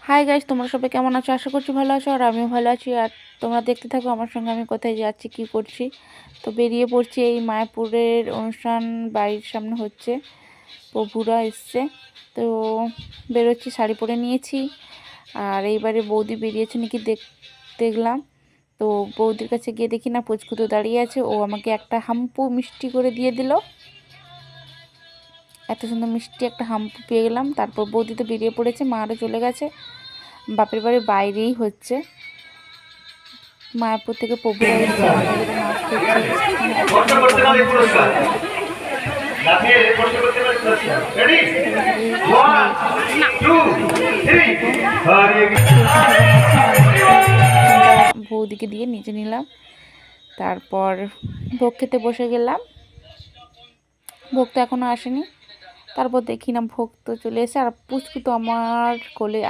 Hi guys, তোমরা সবাই কেমন আছো? আশা করছি ভালো আছো, আর আমিও ভালো আছি। আর তোমরা দেখতে থাকো আমার সঙ্গে আমি কোথায় যাচ্ছি, কি করছি। তো বেরিয়ে পড়ছি, এই মায়াপুরের অনুষ্ঠান বাড়ির সামনে হচ্ছে, প্রভুরা এসছে। তো বেরোচ্ছি, শাড়ি পরে নিয়েছি। আর এইবারে বৌদি বেরিয়েছে নাকি দেখলাম। তো বৌদির কাছে গিয়ে দেখি না, পুচকু তো দাঁড়িয়ে আছে। ও আমাকে একটা হাম্পু মিষ্টি করে দিয়ে দিল। এত সুন্দর মিষ্টি একটা হাম্পু পেয়ে গেলাম। তারপর বৌদি তো বেরিয়ে পড়েছে, মারও চলে গেছে। বাপের বাড়ির বাইরেই হচ্ছে, মায়াপুর থেকে প্রভুরা এসছে, নাচ বৌদিকে দিয়ে নিচে নিলাম। তারপর ভোগ খেতে বসে গেলাম। ভোগ তো এখনো আসেনি। তারপর দেখি না, ভোগ তো চলে এসে, আর পুচকু তো আমার কোলে